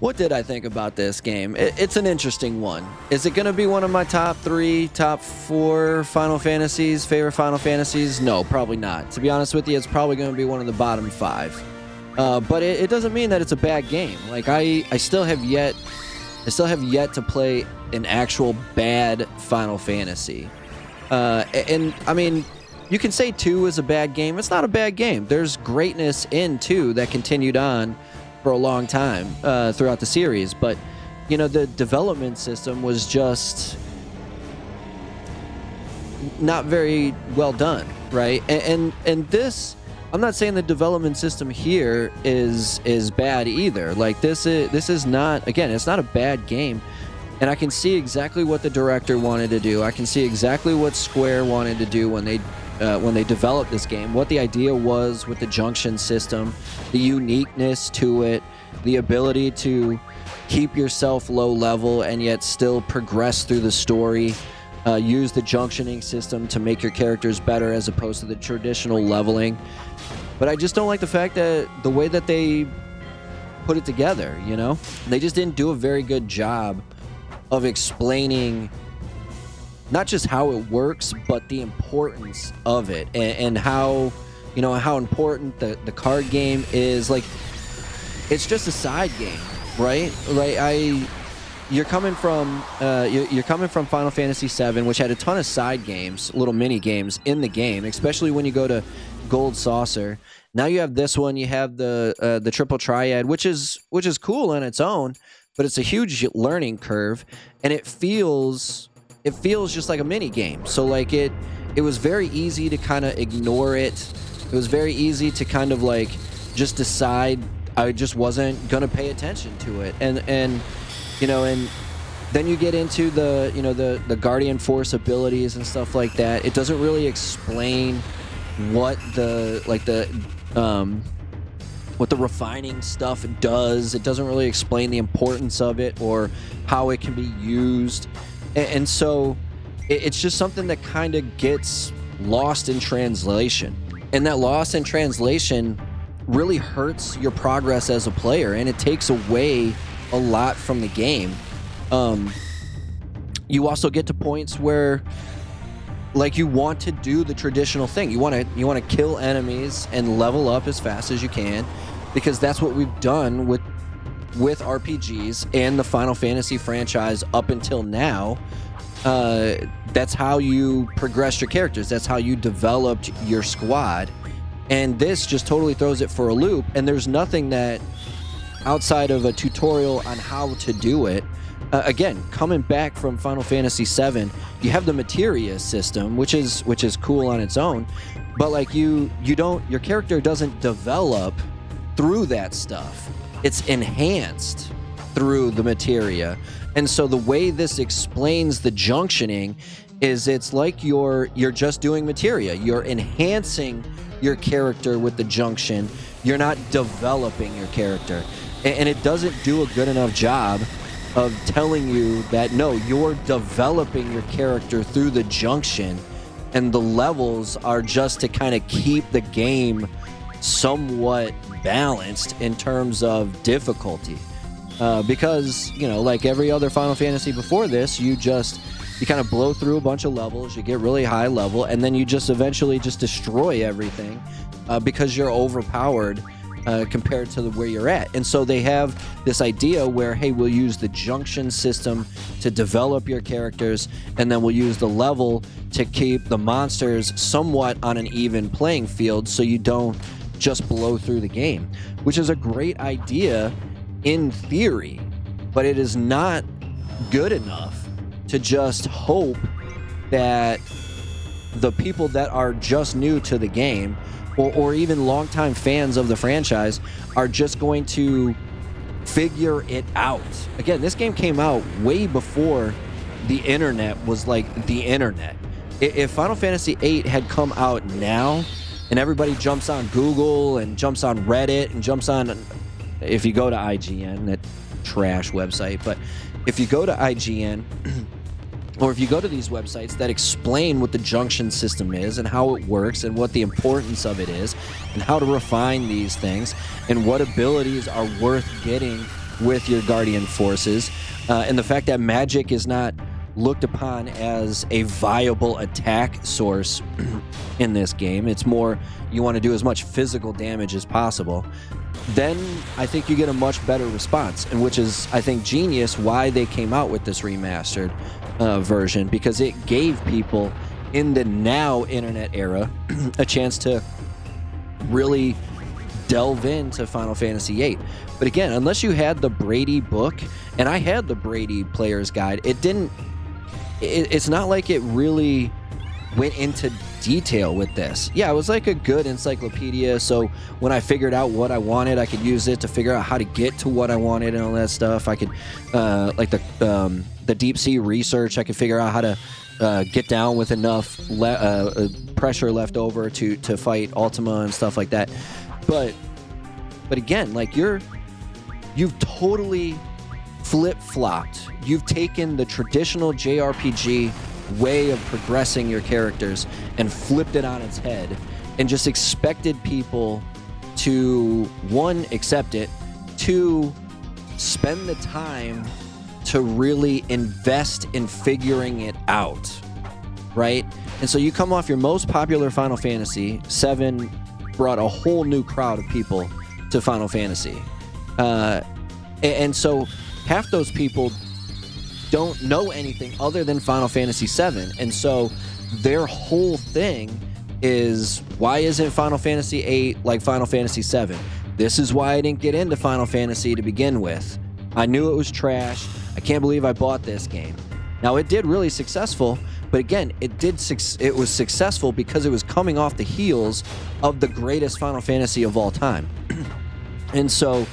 What did I think about this game? It's an interesting one. Is it going to be one of my top 3, top 4 Final Fantasies, favorite Final Fantasies? No, probably not. To be honest with you, it's probably going to be one of the bottom 5. But it doesn't mean that it's a bad game. Like I still have yet to play an actual bad Final Fantasy. And I mean, you can say 2 is a bad game. It's not a bad game. There's greatness in 2 that continued on for a long time throughout the series, but you know, the development system was just not very well done, right? And this, I'm not saying the development system here is bad either. Like this is not, again, it's not a bad game, and I can see exactly what the director wanted to do. I can see exactly what Square wanted to do when they developed this game, what the idea was with the junction system, the uniqueness to it, the ability to keep yourself low level and yet still progress through the story, use the junctioning system to make your characters better as opposed to the traditional leveling. But I just don't like the fact that the way that they put it together, you know? They just didn't do a very good job of explaining not just how it works, but the importance of it, and how, you know, how important the card game is. Like, it's just a side game, right? Like you're coming from Final Fantasy VII, which had a ton of side games, little mini games in the game, especially when you go to Gold Saucer. Now you have this one, you have the Triple Triad, which is cool on its own, but it's a huge learning curve, and it feels just like a mini game. So like it was very easy to kind of ignore it. It was very easy to kind of like just decide I just wasn't gonna pay attention to it. And you know, and then you get into the, you know, the Guardian Force abilities and stuff like that. It doesn't really explain what the refining stuff does. It doesn't really explain the importance of it or how it can be used. And so it's just something that kind of gets lost in translation. And that loss in translation really hurts your progress as a player, and it takes away a lot from the game. You also get to points where, like, you want to do the traditional thing. You want to kill enemies and level up as fast as you can, because that's what we've done with RPGs and the Final Fantasy franchise up until now. That's how you progressed your characters. That's how you developed your squad. And this just totally throws it for a loop. And there's nothing that, outside of a tutorial on how to do it, again, coming back from Final Fantasy VII, you have the materia system, which is cool on its own. But like your character doesn't develop through that stuff. It's enhanced through the materia. And so the way this explains the junctioning is it's like you're just doing materia. You're enhancing your character with the junction. You're not developing your character. And it doesn't do a good enough job of telling you that, no, you're developing your character through the junction, and the levels are just to kind of keep the game somewhat balanced in terms of difficulty. Because, you know, like every other Final Fantasy before this, you kind of blow through a bunch of levels, you get really high level, and then you just eventually just destroy everything because you're overpowered compared to where you're at. And so they have this idea where, hey, we'll use the junction system to develop your characters, and then we'll use the level to keep the monsters somewhat on an even playing field so you don't just blow through the game, which is a great idea in theory, but it is not good enough to just hope that the people that are just new to the game, or even longtime fans of the franchise, are just going to figure it out. Again, this game came out way before the internet was like the internet. If Final Fantasy VIII had come out now, and everybody jumps on Google and jumps on Reddit and jumps on, if you go to IGN, that trash website, but if you go to IGN, or if you go to these websites that explain what the junction system is and how it works and what the importance of it is and how to refine these things and what abilities are worth getting with your guardian forces, and the fact that magic is not looked upon as a viable attack source in this game. It's more you want to do as much physical damage as possible. Then I think you get a much better response, and which is, I think, genius why they came out with this remastered version, because it gave people in the now internet era a chance to really delve into Final Fantasy VIII. But again, unless you had the Brady book, and I had the Brady Player's Guide, it's not like it really went into detail with this. Yeah, it was like a good encyclopedia, so when I figured out what I wanted, I could use it to figure out how to get to what I wanted and all that stuff. I could, like the deep sea research, I could figure out how to get down with enough pressure left over to fight Ultima and stuff like that. But again, like you've totally flip-flopped. You've taken the traditional JRPG way of progressing your characters and flipped it on its head and just expected people to, one, accept it, two, spend the time to really invest in figuring it out, right? And so you come off your most popular Final Fantasy. VII brought a whole new crowd of people to Final Fantasy. And so half those people don't know anything other than Final Fantasy VII. And so their whole thing is, why isn't Final Fantasy VIII like Final Fantasy VII? This is why I didn't get into Final Fantasy to begin with. I knew it was trash. I can't believe I bought this game. Now, it did really successful, but again, it was successful because it was coming off the heels of the greatest Final Fantasy of all time. And so,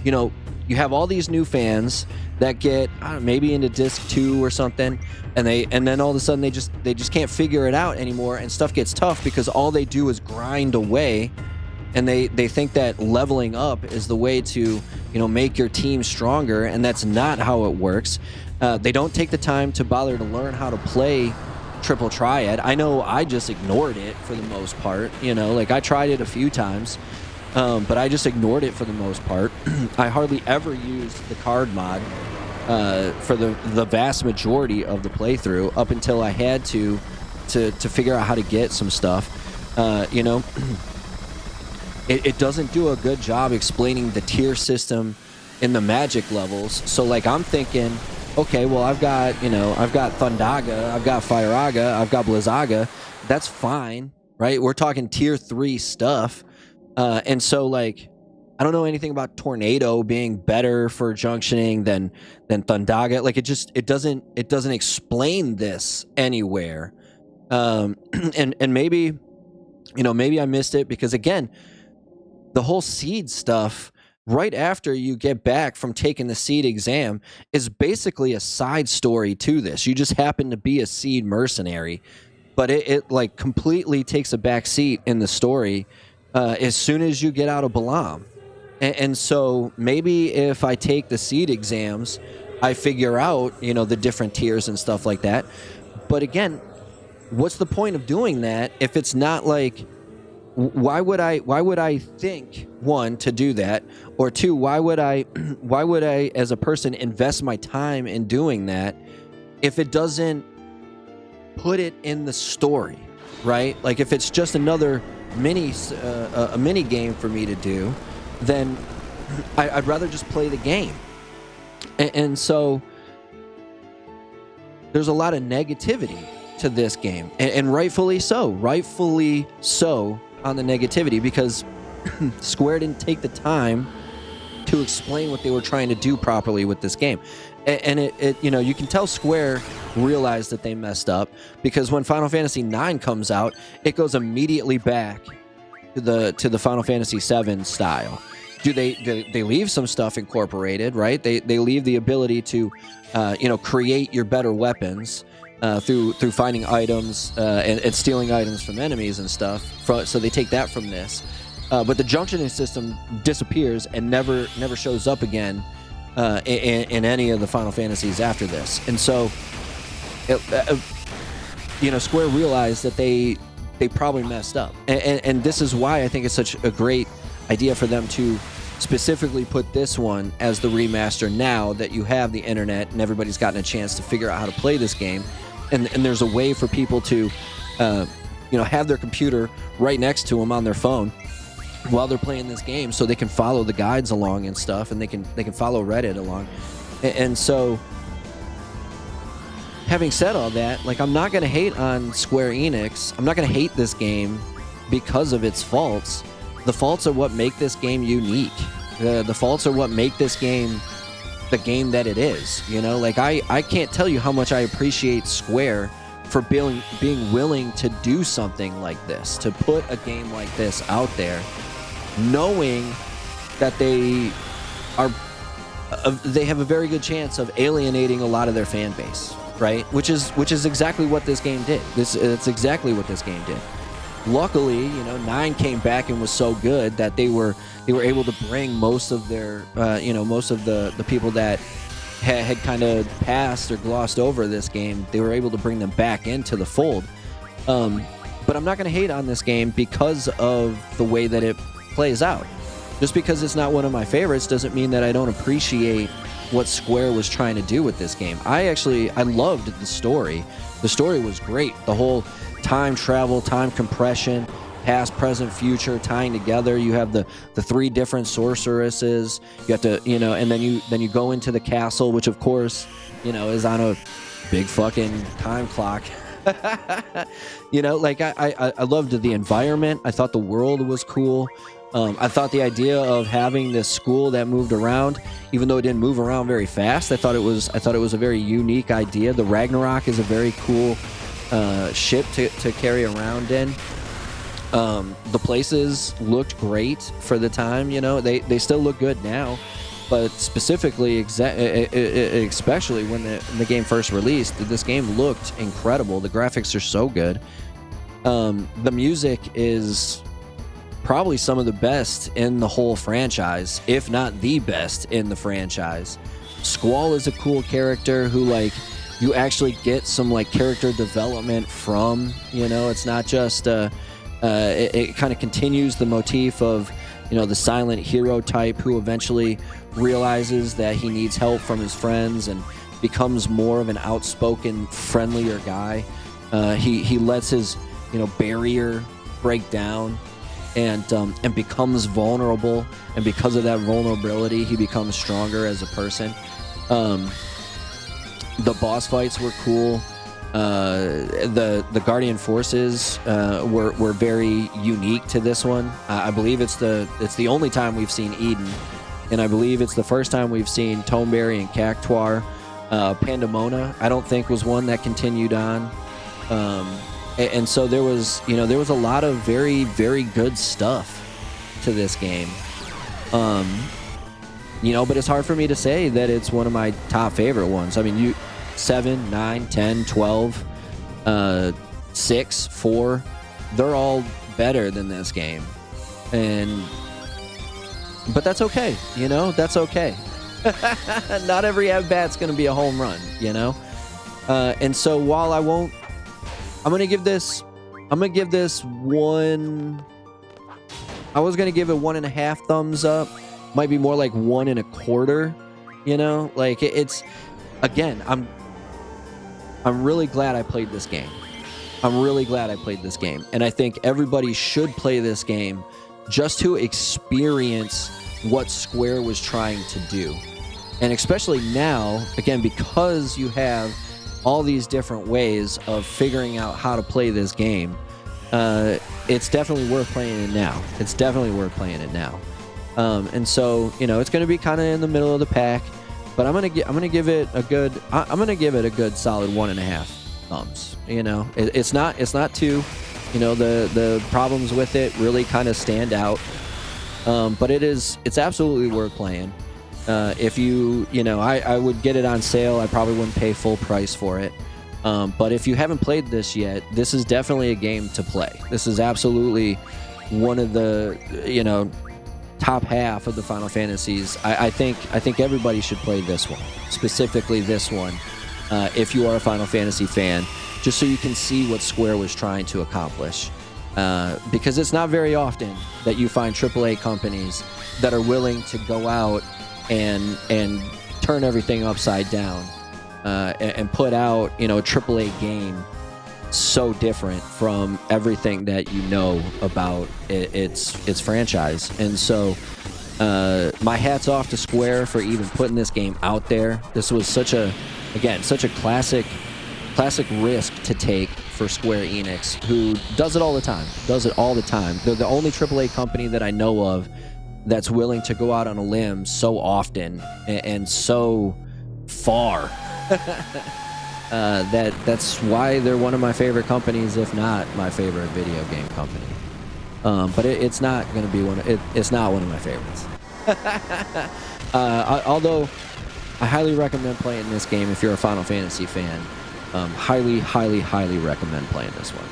you know, you have all these new fans that get, I don't know, maybe into disc 2 or something, and then all of a sudden they just can't figure it out anymore, and stuff gets tough because all they do is grind away, and they think that leveling up is the way to, you know, make your team stronger, and that's not how it works. They don't take the time to bother to learn how to play Triple Triad. I know I just ignored it for the most part, you know, like I tried it a few times, but I just ignored it for the most part. I hardly ever used the card mod for the vast majority of the playthrough, up until I had to figure out how to get some stuff. You know, it doesn't do a good job explaining the tier system in the magic levels. So like I'm thinking, okay, well I've got Thundaga, I've got Firaga, I've got Blizzaga. That's fine, right? We're talking tier 3 stuff. And so, like, I don't know anything about Tornado being better for junctioning than Thundaga. Like, it doesn't explain this anywhere. And maybe, you know, maybe I missed it because, again, the whole seed stuff right after you get back from taking the seed exam is basically a side story to this. You just happen to be a seed mercenary, but it like completely takes a back seat in the story as soon as you get out of Balam. And so maybe if I take the seed exams, I figure out, you know, the different tiers and stuff like that. But again, what's the point of doing that if it's not like, why would I think, one, to do that, or two, why would I as a person invest my time in doing that if it doesn't put it in the story, right? Like if it's just another a mini game for me to do, then I'd rather just play the game. And so there's a lot of negativity to this game, and rightfully so on the negativity, because Square didn't take the time to explain what they were trying to do properly with this game. And it you know, you can tell Square realized that they messed up, because when Final Fantasy IX comes out, it goes immediately back to the Final Fantasy VII style. They leave some stuff incorporated, right? They leave the ability to you know, create your better weapons through finding items and stealing items from enemies and stuff. So they take that from this, but the junctioning system disappears and never shows up again in any of the Final Fantasies after this. And so, you know, Square realized that they probably messed up, and this is why I think it's such a great idea for them to specifically put this one as the remaster now that you have the internet and everybody's gotten a chance to figure out how to play this game, and there's a way for people to have their computer right next to them on their phone while they're playing this game, so they can follow the guides along and stuff, and they can follow Reddit along. And so, having said all that, like, I'm not going to hate on Square Enix. I'm not going to hate this game because of its faults. The faults are what make this game unique. The faults are what make this game the game that it is. Like, I can't tell you how much I appreciate Square for being willing to do something like this, to put a game like this out there, knowing that they have a very good chance of alienating a lot of their fan base, right? Which is exactly what this game did. It's exactly what this game did. Luckily, 9 came back and was so good that they were able to bring most of their most of the people that had kind of passed or glossed over this game. They were able to bring them back into the fold. But I'm not going to hate on this game because of the way that it plays out. Just because it's not one of my favorites doesn't mean that I don't appreciate what Square was trying to do with this game. I loved the story. The story was great. The whole time travel, time compression, past, present, future tying together. You have the 3 different sorceresses. You have to, and then you go into the castle, which of course, is on a big fucking time clock. Like, I loved the environment. I thought the world was cool. I thought the idea of having this school that moved around, even though it didn't move around very fast, I thought it was a very unique idea. The Ragnarok is a very cool ship to carry around in. The places looked great for the time. They still look good now, but specifically, especially when the game first released, this game looked incredible. The graphics are so good. The music is probably some of the best in the whole franchise, if not the best in the franchise. Squall is a cool character who, like, you actually get some, like, character development from. It's not just it kind of continues the motif of the silent hero type who eventually realizes that he needs help from his friends and becomes more of an outspoken, friendlier guy. He lets his barrier break down and becomes vulnerable, and because of that vulnerability, he becomes stronger as a person. The boss fights were cool. The Guardian forces were very unique to this one. I believe it's the only time we've seen Eden, and I believe it's the first time we've seen Toneberry and Cactuar. Pandemona, I don't think, was one that continued on. And so there was a lot of very, very good stuff to this game. But it's hard for me to say that it's one of my top favorite ones. I mean, 7, 9, 10, 12, 6, 4, they're all better than this game. But that's okay, that's okay. Not every at-bat's going to be a home run, And so while I'm going to give this one. I was going to give it 1.5 thumbs up. Might be more like 1.25. Like, it's, again, I'm really glad I played this game. And I think everybody should play this game just to experience what Square was trying to do. And especially now, again, because you have all these different ways of figuring out how to play this game, it's definitely worth playing it now. And so, it's going to be kind of in the middle of the pack, but I'm going to give it a good solid 1.5 thumbs. It's not 2. The problems with it really kind of stand out. But it's absolutely worth playing. If I would get it on sale. I probably wouldn't pay full price for it. But if you haven't played this yet, this is definitely a game to play. This is absolutely one of the, top half of the Final Fantasies. I think everybody should play this one, specifically this one, if you are a Final Fantasy fan, just so you can see what Square was trying to accomplish. because it's not very often that you find AAA companies that are willing to go out and turn everything upside down and put out, you know, a AAA game so different from everything that you know about its franchise. And so my hat's off to Square for even putting this game out there. This was such a classic risk to take for Square Enix, who does it all the time. They're the only AAA company that I know of that's willing to go out on a limb so often and so far. That's why they're one of my favorite companies, if not my favorite video game company. But it's not going to be it's not one of my favorites. Although I highly recommend playing this game if you're a Final Fantasy fan. Highly recommend playing this one.